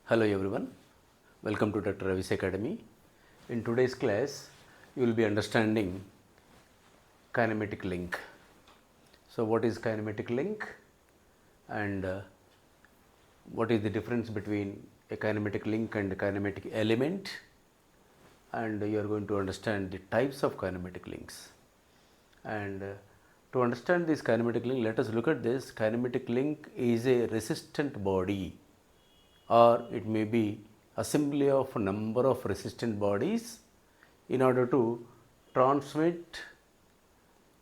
Hello everyone, welcome to Dr. Ravi's Academy. In today's class, you will be understanding kinematic link. So, what is kinematic link and what is the difference between a kinematic link and a kinematic element, and you are going to understand the types of kinematic links. And to understand this kinematic link, let us look at this. Kinematic link is a resistant body, or it may be assembly of a number of resistant bodies in order to transmit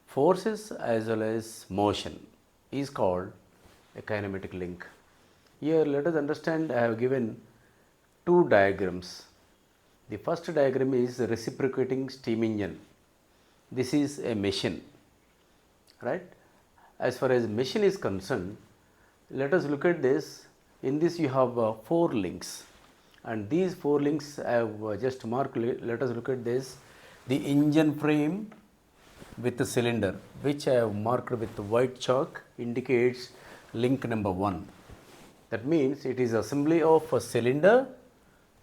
forces as well as motion is called a kinematic link. Here let us understand, I have given two diagrams. The first diagram is reciprocating steam engine. This is a machine, right? As far as machine is concerned, let us look at this. In this you have 4 links, and these 4 links I have just marked. Let us look at this. The engine frame with the cylinder, which I have marked with white chalk, indicates link number 1. That means it is assembly of a cylinder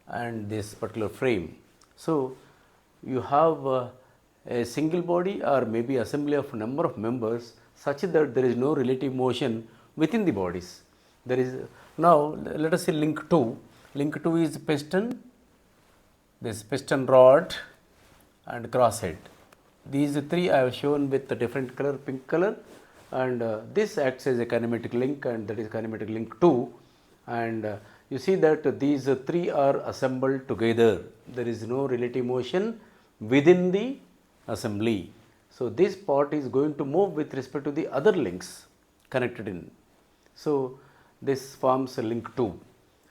and this particular frame. So, you have a single body or maybe assembly of a number of members such that there is no relative motion within the bodies. There is now, let us see link 2. Link 2 is piston, this piston rod and crosshead. These 3 I have shown with a different color, pink color, and this acts as a kinematic link, and that is kinematic link 2. And you see that these 3 are assembled together. There is no relative motion within the assembly. So, this part is going to move with respect to the other links connected in. So, this forms a link 2,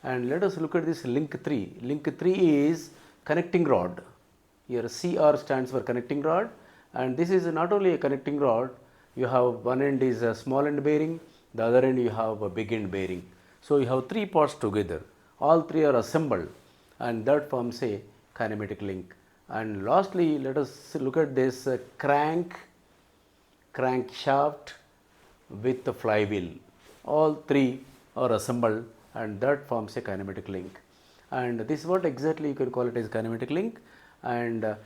and let us look at this link 3. Link 3 is connecting rod. Here CR stands for connecting rod, and this is not only a connecting rod. You have one end is a small end bearing, the other end you have a big end bearing. So, you have 3 parts together, all 3 are assembled, and that forms a kinematic link. And lastly, let us look at this crankshaft with the flywheel. All 3 are assembled, and that forms a kinematic link. And this is what exactly you can call it as kinematic link. And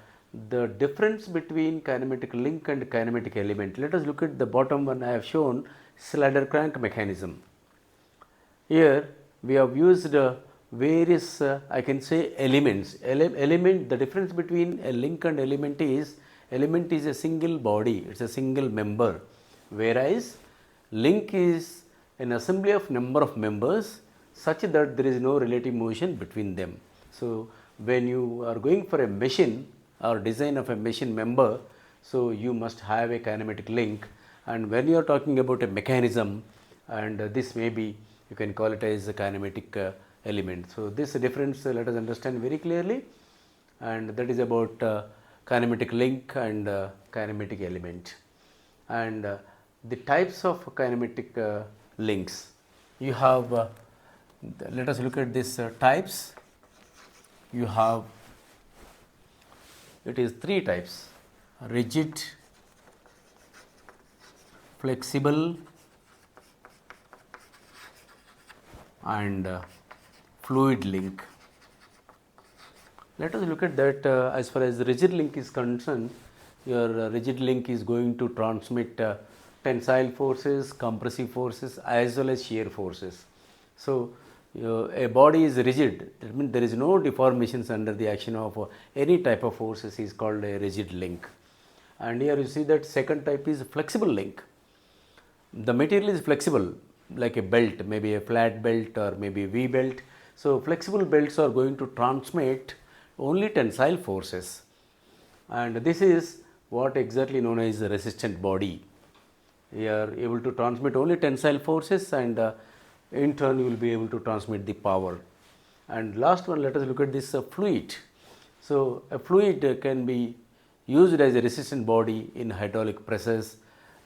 the difference between kinematic link and kinematic element. Let us look at the bottom one. I have shown slider crank mechanism. Here we have used various I can say elements. Element, the difference between a link and element is a single body, it is a single member, whereas link is an assembly of number of members such that there is no relative motion between them. So, when you are going for a machine or design of a machine member, so you must have a kinematic link, and when you are talking about a mechanism, and this may be, you can call it as a kinematic element. So, this difference let us understand very clearly, and that is about kinematic link and kinematic element. And the types of kinematic links you have, let us look at this types. You have, it is 3 types: rigid, flexible and fluid link. Let us look at that. As far as the rigid link is concerned, your rigid link is going to transmit tensile forces, compressive forces as well as shear forces. So, a body is rigid, that means there is no deformations under the action of any type of forces is called a rigid link. And here you see that second type is flexible link. The material is flexible like a belt, maybe a flat belt or maybe a V belt. So, flexible belts are going to transmit only tensile forces, and this is what exactly known as a resistant body. You are able to transmit only tensile forces, and in turn you will be able to transmit the power. And last one, let us look at this fluid. So, a fluid can be used as a resistant body in hydraulic presses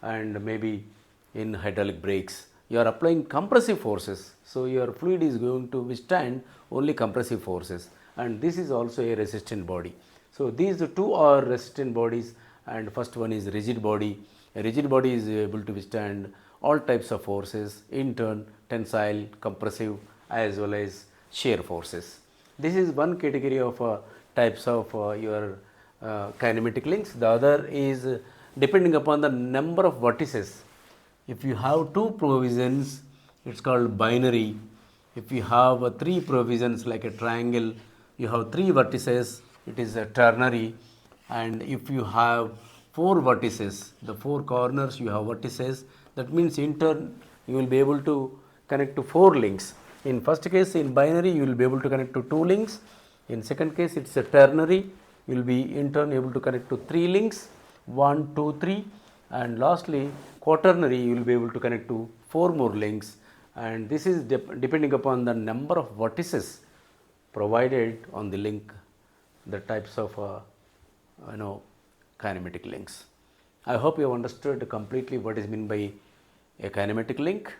and maybe in hydraulic brakes. You are applying compressive forces, so your fluid is going to withstand only compressive forces, and this is also a resistant body. So, these 2 are resistant bodies, and first one is rigid body. A rigid body is able to withstand all types of forces, in turn tensile, compressive as well as shear forces. This is one category of types of your kinematic links. The other is depending upon the number of vertices. If you have two provisions, it's called binary. If you have three provisions like a triangle, you have three vertices, it is a ternary. And if you have four vertices, the four corners you have vertices, that means in turn you will be able to connect to four links. In first case, in binary, you will be able to connect to two links. In second case, it's a ternary, you will be in turn able to connect to three links, 1, 2, 3. And lastly, quaternary, you will be able to connect to four more links. And this is depending upon the number of vertices provided on the link, the types of kinematic links. I hope you have understood completely what is meant by a kinematic link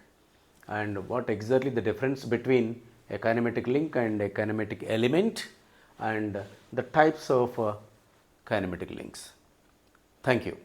and what exactly the difference between a kinematic link and a kinematic element and the types of kinematic links. Thank you.